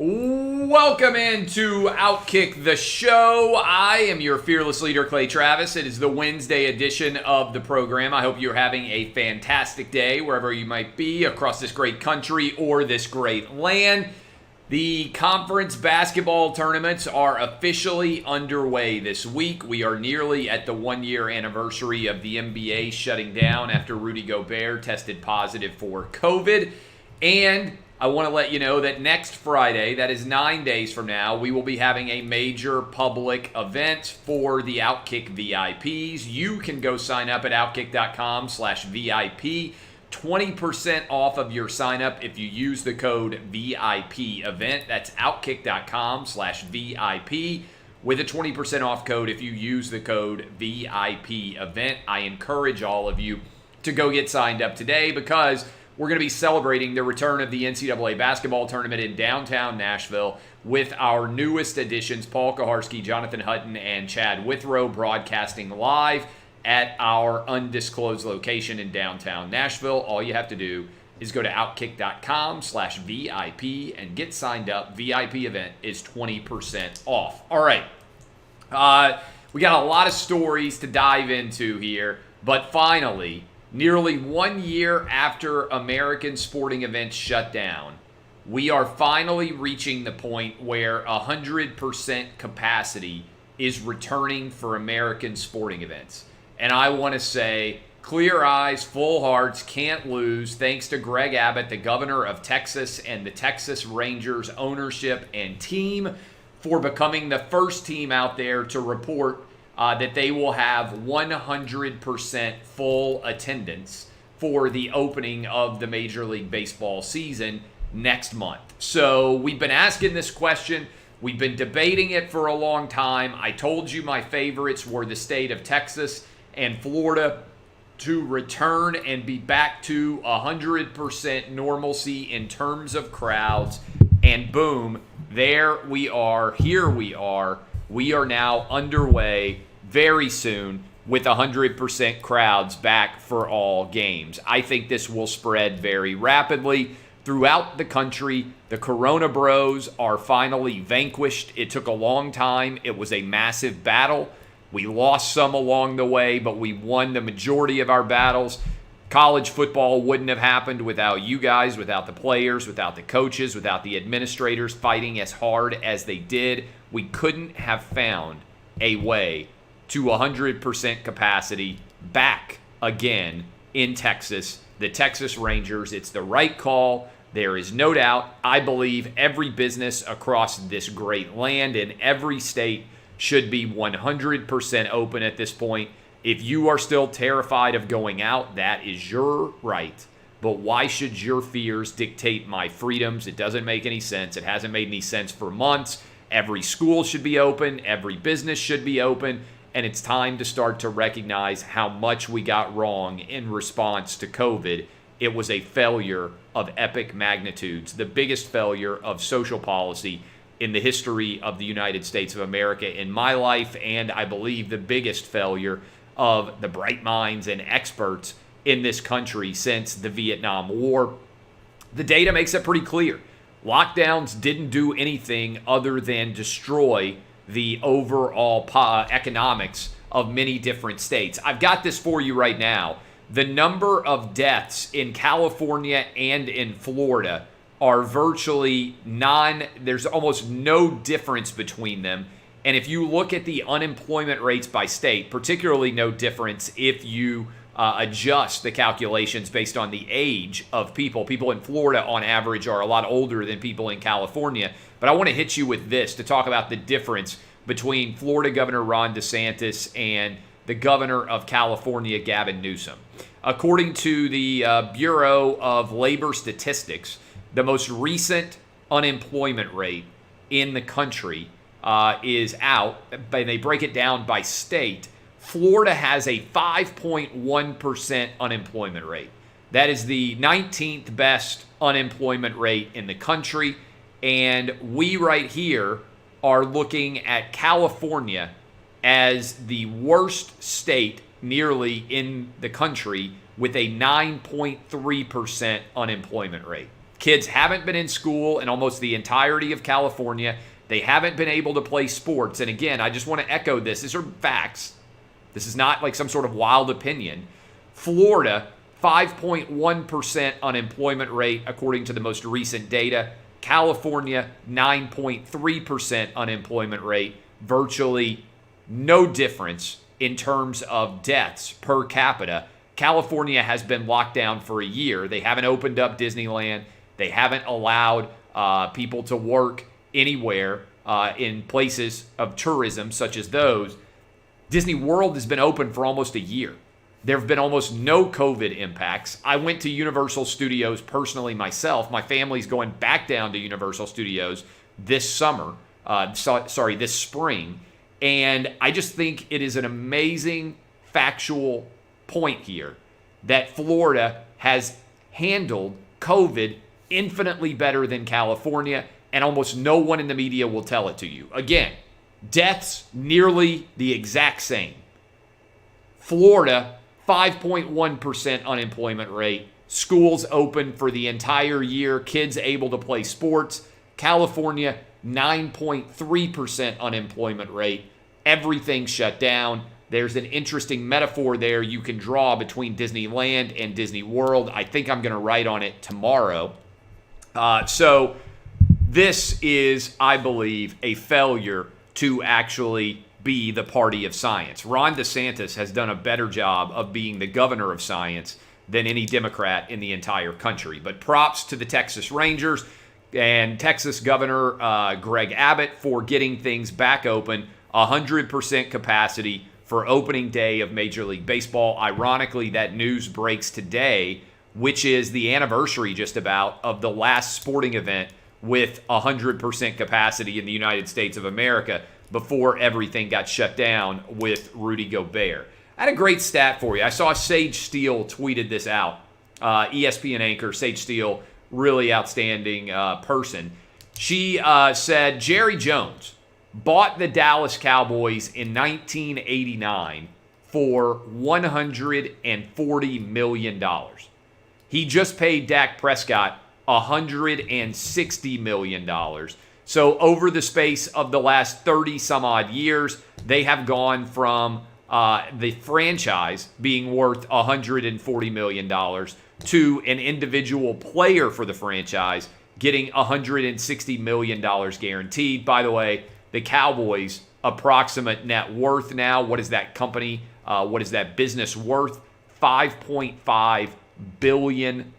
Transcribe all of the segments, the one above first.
Welcome into OutKick the Show. I am your fearless leader, Clay Travis. It is the Wednesday edition of the program. I hope you're having a fantastic day wherever you might be across this great country or this great land. The conference basketball tournaments are officially underway this week. We are nearly at the one-year anniversary of the NBA shutting down after Rudy Gobert tested positive for COVID. And I want to let you know that next Friday, that is 9 days from now, we will be having a major public event for the OutKick VIPs. You can go sign up at outkick.com/VIP. 20% off of your sign up if you use the code VIPEVENT. That's outkick.com/VIP with a 20% off code if you use the code VIPEVENT. I encourage all of you to go get signed up today because we're going to be celebrating the return of the NCAA basketball tournament in downtown Nashville with our newest additions, Paul Kaharski, Jonathan Hutton, and Chad Withrow, broadcasting live at our undisclosed location in downtown Nashville. All you have to do is go to outkick.com/VIP and get signed up. VIP event is 20% off. All right. We got a lot of stories to dive into here, but finally, nearly 1 year after American sporting events shut down, we are finally reaching the point where 100% capacity is returning for American sporting events. And I want to say, clear eyes, full hearts, can't lose, thanks to Greg Abbott, the governor of Texas, and the Texas Rangers ownership and team for becoming the first team out there to report that they will have 100% full attendance for the opening of the Major League Baseball season next month. So we've been asking this question. We've been debating it for a long time. I told you my favorites were the state of Texas and Florida to return and be back to 100% normalcy in terms of crowds. And boom, there we are. Here we are. We are now underway very soon with 100% crowds back for all games. I think this will spread very rapidly throughout the country. The Corona Bros are finally vanquished. It took a long time. It was a massive battle. We lost some along the way, but we won the majority of our battles. College football wouldn't have happened without you guys, without the players, without the coaches, without the administrators fighting as hard as they did. We couldn't have found a way to 100% capacity back again in Texas. The Texas Rangers, it's the right call. There is no doubt. I believe every business across this great land in every state should be 100% open at this point. If you are still terrified of going out, that is your right. But why should your fears dictate my freedoms? It doesn't make any sense. It hasn't made any sense for months. Every school should be open. Every business should be open. And it's time to start to recognize how much we got wrong in response to COVID. It was a failure of epic magnitudes, the biggest failure of social policy in the history of the United States of America in my life, and I believe the biggest failure of the bright minds and experts in this country since the Vietnam War. The data makes it pretty clear. Lockdowns didn't do anything other than destroy the overall economics of many different states. I've got this for you right now. The number of deaths in California and in Florida are virtually there's almost no difference between them. And if you look at the unemployment rates by state, particularly no difference if you adjust the calculations based on the age of people. People in Florida, on average, are a lot older than people in California. But I want to hit you with this to talk about the difference between Florida Governor Ron DeSantis and the governor of California, Gavin Newsom. According to the Bureau of Labor Statistics, the most recent unemployment rate in the country is out, and they break it down by state. Florida has a 5.1% unemployment rate. That is the 19th best unemployment rate in the country. And we right here are looking at California as the worst state nearly in the country with a 9.3% unemployment rate. Kids haven't been in school in almost the entirety of California. They haven't been able to play sports. And again, I just want to echo this. These are facts. This is not like some sort of wild opinion. Florida, 5.1% unemployment rate according to the most recent data. California, 9.3% unemployment rate. Virtually no difference in terms of deaths per capita. California has been locked down for a year. They haven't opened up Disneyland. They haven't allowed people to work anywhere in places of tourism such as those. Disney World has been open for almost a year. There have been almost no COVID impacts. I went to Universal Studios personally myself. My family's going back down to Universal Studios this summer. This spring. And I just think it is an amazing factual point here that Florida has handled COVID infinitely better than California, and almost no one in the media will tell it to you. Again, deaths nearly the exact same. Florida, 5.1% unemployment rate. Schools open for the entire year. Kids able to play sports. California, 9.3% unemployment rate. Everything shut down. There's an interesting metaphor there you can draw between Disneyland and Disney World. I think I'm going to write on it tomorrow. So this is, I believe, a failure to actually be the party of science. Ron DeSantis has done a better job of being the governor of science than any Democrat in the entire country. But props to the Texas Rangers and Texas Governor Greg Abbott for getting things back open, 100% capacity for opening day of Major League Baseball. Ironically, that news breaks today, which is the anniversary just about of the last sporting event with 100% capacity in the United States of America before everything got shut down with Rudy Gobert. I had a great stat for you. I saw Sage Steele tweeted this out. ESPN anchor Sage Steele, really outstanding person. She said Jerry Jones bought the Dallas Cowboys in 1989 for $140 million. He just paid Dak Prescott $160 million. So over the space of the last 30 some odd years, they have gone from the franchise being worth $140 million to an individual player for the franchise getting $160 million guaranteed. By the way, the Cowboys' approximate net worth now, what is that company, what is that business worth? $5.5 billion.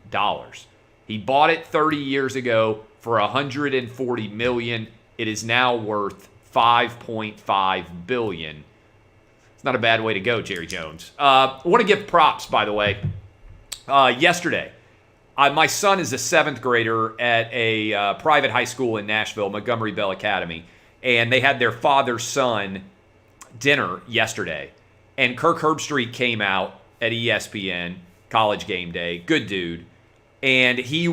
He bought it 30 years ago for $140 million. It is now worth $5.5 billion. It's not a bad way to go, Jerry Jones. I want to give props, by the way. Yesterday, my son is a 7th grader at a private high school in Nashville, Montgomery Bell Academy, and they had their father-son dinner yesterday. And Kirk Herbstreit came out at ESPN, College Game Day, good dude. And he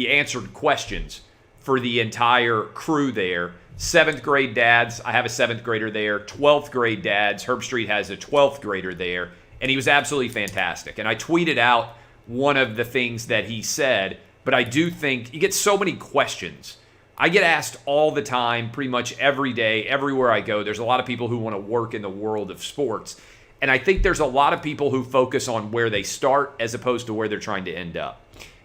answered questions for the entire crew there. 7th grade dads, I have a 7th grader there. 12th grade dads, Herbstreit has a 12th grader there. And he was absolutely fantastic. And I tweeted out one of the things that he said, but I do think he gets so many questions. I get asked all the time, pretty much every day, everywhere I go. There's a lot of people who want to work in the world of sports. And I think there's a lot of people who focus on where they start as opposed to where they're trying to end up.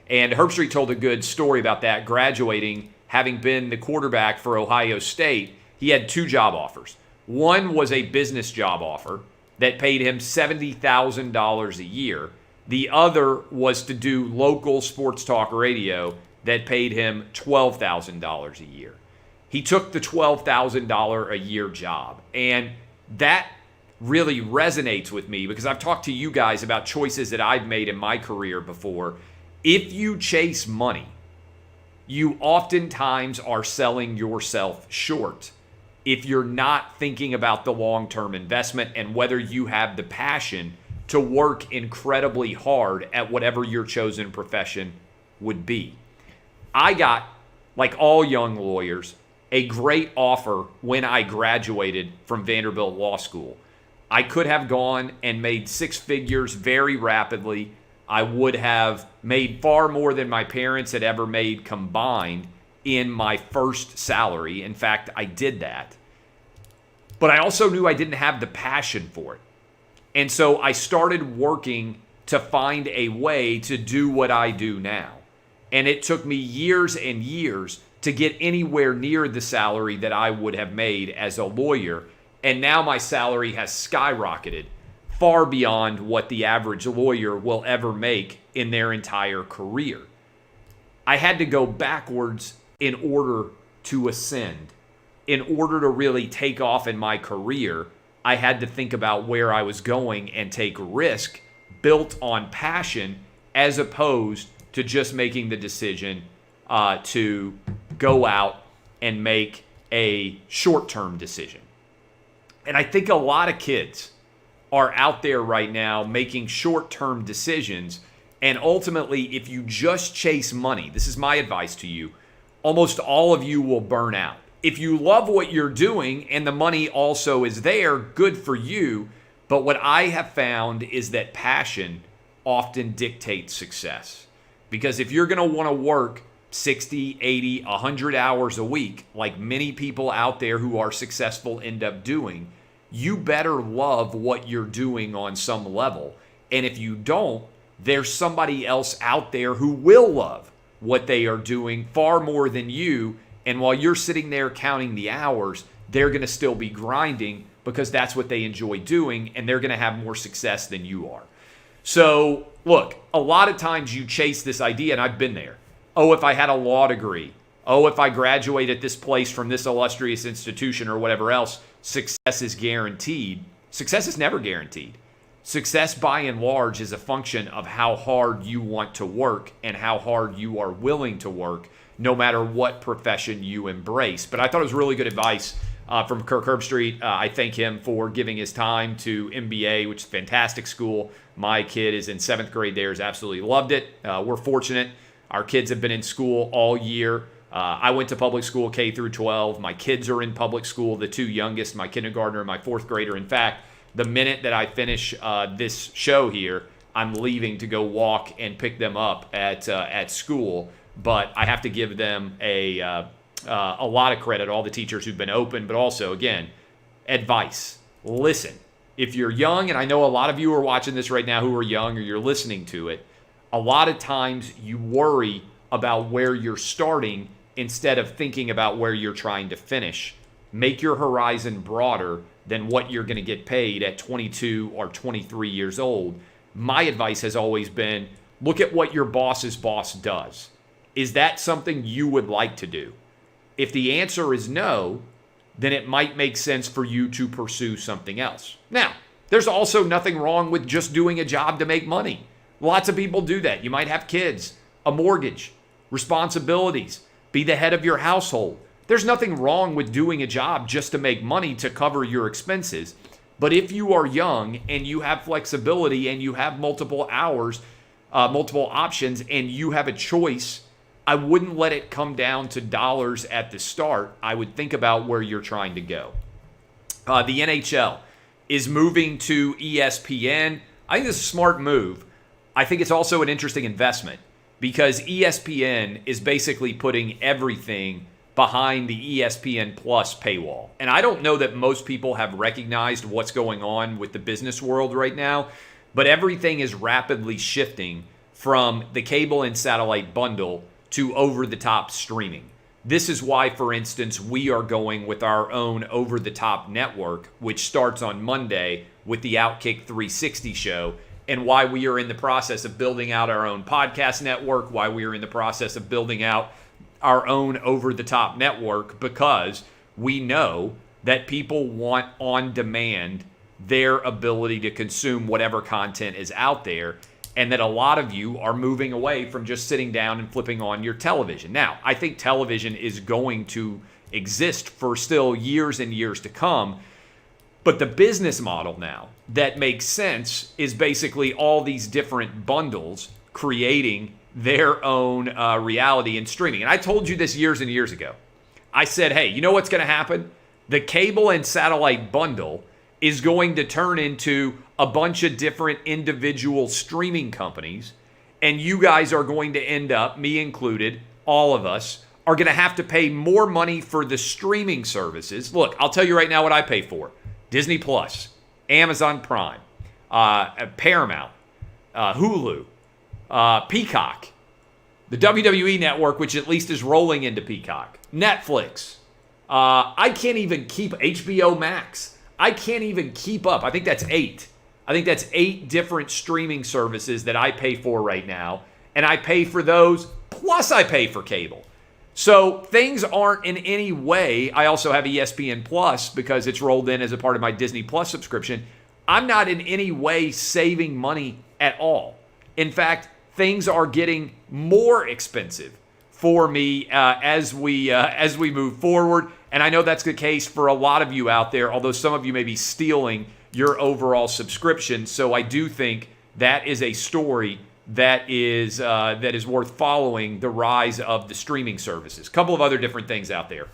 And Herbstreit told a good story about that. Graduating, having been the quarterback for Ohio State, he had 2 job offers. One was a business job offer that paid him $70,000 a year. The other was to do local sports talk radio that paid him $12,000 a year. He took the $12,000 a year job. And that really resonates with me because I've talked to you guys about choices that I've made in my career before. If you chase money, you oftentimes are selling yourself short if you're not thinking about the long-term investment and whether you have the passion to work incredibly hard at whatever your chosen profession would be. I got, like all young lawyers, a great offer when I graduated from Vanderbilt Law School. I could have gone and made 6 figures very rapidly. I would have made far more than my parents had ever made combined in my first salary. In fact, I did that. But I also knew I didn't have the passion for it. And so I started working to find a way to do what I do now. And it took me years and years to get anywhere near the salary that I would have made as a lawyer. And now my salary has skyrocketed far beyond what the average lawyer will ever make in their entire career. I had to go backwards in order to ascend. In order to really take off in my career, I had to think about where I was going and take risk built on passion as opposed to just making the decision to go out and make a short-term decision. And I think a lot of kids are out there right now making short-term decisions, and ultimately, if you just chase money, this is my advice to you, almost all of you will burn out. If you love what you're doing and the money also is there, good for you. But what I have found is that passion often dictates success. Because if you're going to want to work 60, 80, 100 hours a week, like many people out there who are successful end up doing, you better love what you're doing on some level. And if you don't, there's somebody else out there who will love what they are doing far more than you. And while you're sitting there counting the hours, they're going to still be grinding because that's what they enjoy doing, and they're going to have more success than you are. So, look, a lot of times you chase this idea, and I've been there. Oh, if I had a law degree. Oh, if I graduate at this place from this illustrious institution or whatever else, success is guaranteed. Success is never guaranteed. Success, by and large, is a function of how hard you want to work and how hard you are willing to work, no matter what profession you embrace. But I thought it was really good advice from Kirk Herbstreit. I thank him for giving his time to MBA, which is a fantastic school. My kid is in 7th grade there, has absolutely loved it. We're fortunate. Our kids have been in school all year. I went to public school K through 12. My kids are in public school, the two youngest, my kindergartner and my 4th grader. In fact, the minute that I finish this show here, I'm leaving to go walk and pick them up at school. But I have to give them a lot of credit, all the teachers who've been open, but also, again, advice. Listen, if you're young, and I know a lot of you are watching this right now who are young or you're listening to it, a lot of times you worry about where you're starting instead of thinking about where you're trying to finish. Make your horizon broader than what you're going to get paid at 22 or 23 years old. My advice has always been, look at what your boss's boss does. Is that something you would like to do? If the answer is no, then it might make sense for you to pursue something else. Now, there's also nothing wrong with just doing a job to make money. Lots of people do that. You might have kids, a mortgage, responsibilities, be the head of your household. There's nothing wrong with doing a job just to make money to cover your expenses. But if you are young and you have flexibility and you have multiple hours, multiple options, and you have a choice, I wouldn't let it come down to dollars at the start. I would think about where you're trying to go. The NHL is moving to ESPN. I think this is a smart move. I think it's also an interesting investment because ESPN is basically putting everything behind the ESPN Plus paywall. And I don't know that most people have recognized what's going on with the business world right now, but everything is rapidly shifting from the cable and satellite bundle to over-the-top streaming. This is why, for instance, we are going with our own over-the-top network, which starts on Monday with the OutKick 360 show, and why we are in the process of building out our own podcast network, why we are in the process of building out our own over-the-top network, because we know that people want on demand their ability to consume whatever content is out there, and that a lot of you are moving away from just sitting down and flipping on your television. Now, I think television is going to exist for still years and years to come, but the business model now that makes sense is basically all these different bundles creating their own reality and streaming. And I told you this years and years ago. I said, hey, you know what's going to happen? The cable and satellite bundle is going to turn into a bunch of different individual streaming companies and you guys are going to end up, me included, all of us, are going to have to pay more money for the streaming services. Look, I'll tell you right now what I pay for. Disney Plus, Amazon Prime, Paramount, Hulu, Peacock, the WWE Network, which at least is rolling into Peacock, Netflix. I can't even keep HBO Max. I can't even keep up. I think that's 8. I think that's 8 different streaming services that I pay for right now. And I pay for those, plus I pay for cable. So things aren't in any way. I also have ESPN Plus because it's rolled in as a part of my Disney Plus subscription. I'm not in any way saving money at all. In fact, things are getting more expensive for me as we move forward. And I know that's the case for a lot of you out there, although some of you may be stealing your overall subscription. So I do think that is a story that is worth following, the rise of the streaming services. A couple of other different things out there.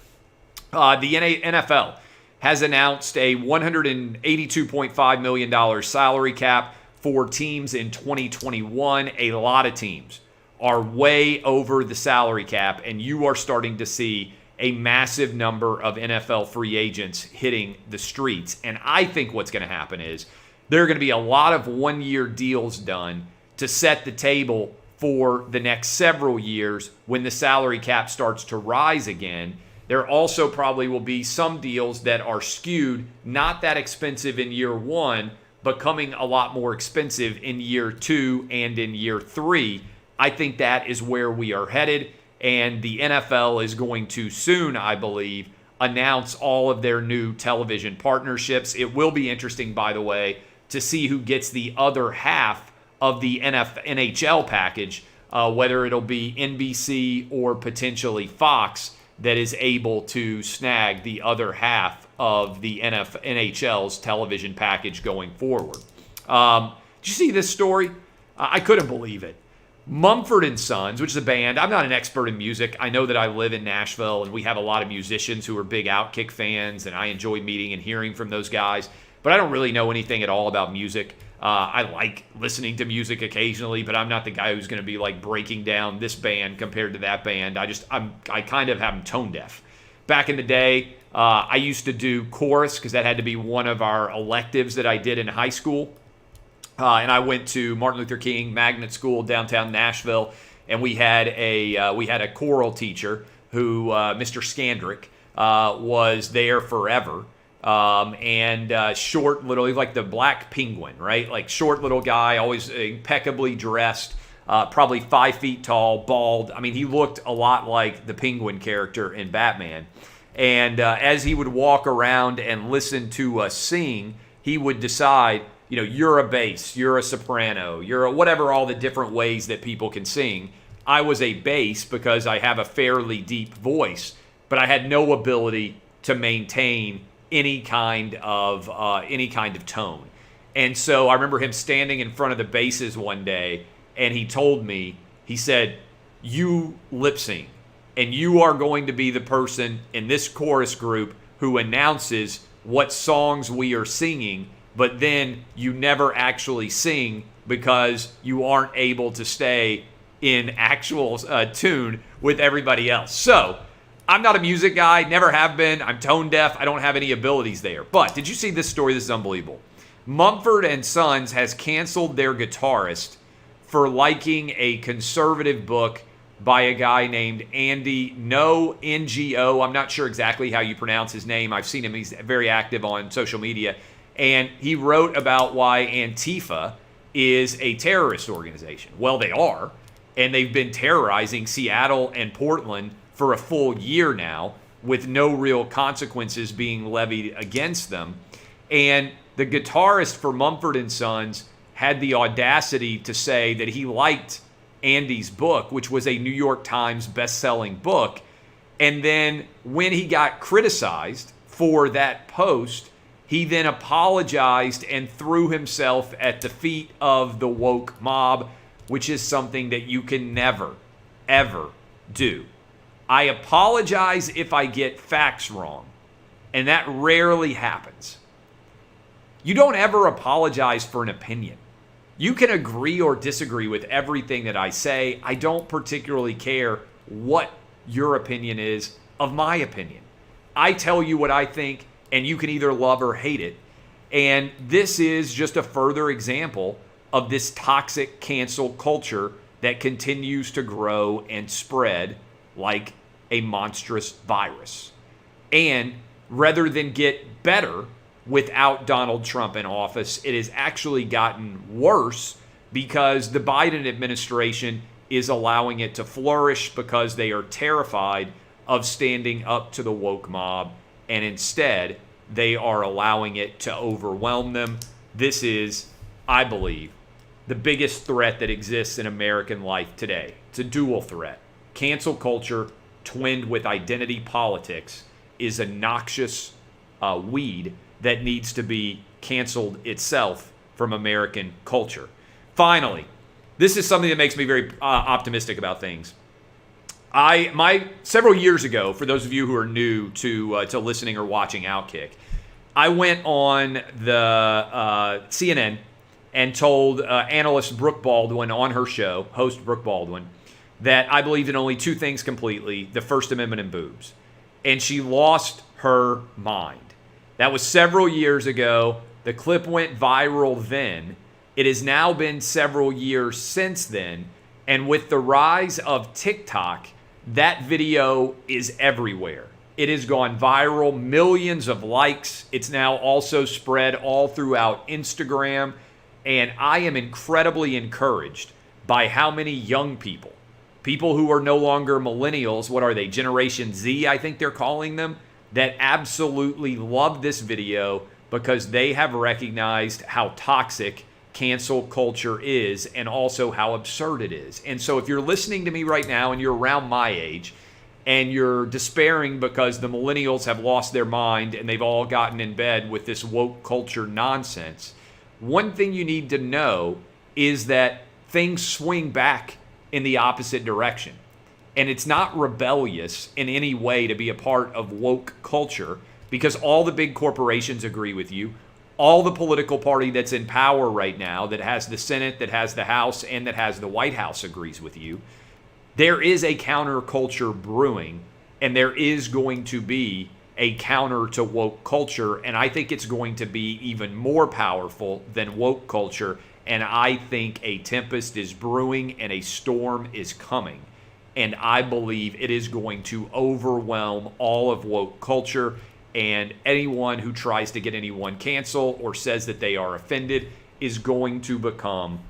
The NFL has announced a $182.5 million salary cap for teams in 2021. A lot of teams are way over the salary cap, and you are starting to see a massive number of NFL free agents hitting the streets. And I think what's going to happen is there are going to be a lot of one-year deals done to set the table for the next several years when the salary cap starts to rise again. There also probably will be some deals that are skewed, not that expensive in year 1, but coming a lot more expensive in year 2 and in year 3. I think that is where we are headed, and the NFL is going to soon, I believe, announce all of their new television partnerships. It will be interesting, by the way, to see who gets the other half of the NHL package, whether it'll be NBC or potentially Fox that is able to snag the other half of the NHL's television package going forward. Did you see this story? I couldn't believe it. Mumford and Sons, which is a band. I'm not an expert in music. I know that I live in Nashville, and we have a lot of musicians who are big OutKick fans, and I enjoy meeting and hearing from those guys. But I don't really know anything at all about music. I like listening to music occasionally, but I'm not the guy who's going to be like breaking down this band compared to that band. I kind of am tone deaf. Back in the day, I used to do chorus because that had to be one of our electives that I did in high school. And I went to Martin Luther King Magnet School downtown Nashville, and we had a choral teacher who, Mr. Skandrick, was there forever. Short little, like the Black Penguin, right? Like short little guy, always impeccably dressed, probably 5 feet tall, bald. I mean, he looked a lot like the Penguin character in Batman. And as he would walk around and listen to us sing, he would decide, you're a bass, you're a soprano, you're a whatever, all the different ways that people can sing. I was a bass because I have a fairly deep voice, but I had no ability to maintain any kind of tone. And so I remember him standing in front of the basses one day, and he told me, he said, "You lip sync, and you are going to be the person in this chorus group who announces what songs we are singing, but then you never actually sing because you aren't able to stay in actual tune with everybody else." So I'm not a music guy, never have been. I'm tone deaf. I don't have any abilities there. But did you see this story? This is unbelievable. Mumford and Sons has canceled their guitarist for liking a conservative book by a guy named Andy NGO. I'm not sure exactly how you pronounce his name. I've seen him. He's very active on social media. And he wrote about why Antifa is a terrorist organization. Well, they are. And they've been terrorizing Seattle and Portland for a full year now, with no real consequences being levied against them. And the guitarist for Mumford and Sons had the audacity to say that he liked Andy's book, which was a New York Times best-selling book. And then when he got criticized for that post, he then apologized and threw himself at the feet of the woke mob, which is something that you can never, ever do. I apologize if I get facts wrong, and that rarely happens. You don't ever apologize for an opinion. You can agree or disagree with everything that I say. I don't particularly care what your opinion is of my opinion. I tell you what I think, and you can either love or hate it. And this is just a further example of this toxic cancel culture that continues to grow and spread like a monstrous virus. And rather than get better without Donald Trump in office, it has actually gotten worse because the Biden administration is allowing it to flourish because they are terrified of standing up to the woke mob, and instead they are allowing it to overwhelm them. This is, I believe, the biggest threat that exists in American life today. It's a dual threat. Cancel culture twinned with identity politics is a noxious weed that needs to be canceled itself from American culture. Finally, this is something that makes me very optimistic about things. Several years ago, for those of you who are new to listening or watching OutKick, I went on the CNN and told analyst Brooke Baldwin on her show, host Brooke Baldwin, that I believed in only two things completely: the First Amendment and boobs. And she lost her mind. That was several years ago. The clip went viral then. It has now been several years since then. And with the rise of TikTok, that video is everywhere. It has gone viral, millions of likes. It's now also spread all throughout Instagram. And I am incredibly encouraged by how many young people who are no longer millennials, what are they, Generation Z, I think they're calling them, that absolutely love this video because they have recognized how toxic cancel culture is and also how absurd it is. And so if you're listening to me right now and you're around my age and you're despairing because the millennials have lost their mind and they've all gotten in bed with this woke culture nonsense, one thing you need to know is that things swing back in the opposite direction. And it's not rebellious in any way to be a part of woke culture because all the big corporations agree with you. All the political party that's in power right now, that has the Senate, that has the House, and that has the White House agrees with you. There is a counterculture brewing, and there is going to be a counter to woke culture, and I think it's going to be even more powerful than woke culture, and I think a tempest is brewing and a storm is coming, and I believe it is going to overwhelm all of woke culture, and anyone who tries to get anyone canceled or says that they are offended is going to become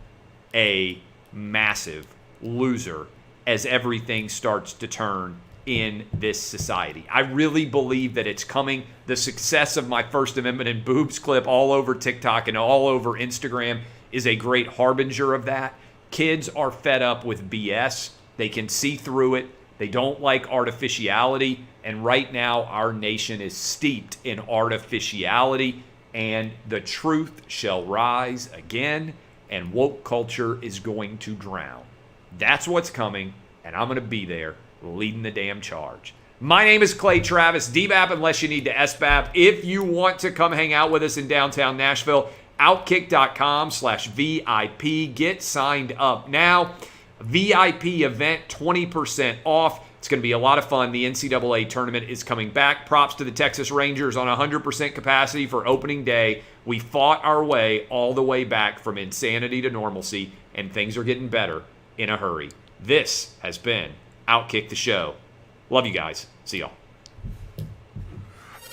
a massive loser as everything starts to turn in this society. I really believe that it's coming. The success of my First Amendment and boobs clip all over TikTok and all over Instagram is a great harbinger of that. Kids are fed up with BS. They can see through it. They don't like artificiality. And right now, our nation is steeped in artificiality. And the truth shall rise again. And woke culture is going to drown. That's what's coming. And I'm going to be there leading the damn charge. My name is Clay Travis, DBAP unless you need to SBAP. If you want to come hang out with us in downtown Nashville, OutKick.com/VIP. Get signed up now. VIP event, 20% off. It's going to be a lot of fun. The NCAA tournament is coming back. Props to the Texas Rangers on 100% capacity for opening day. We fought our way all the way back from insanity to normalcy, and things are getting better in a hurry. This has been OutKick the Show. Love you guys. See y'all.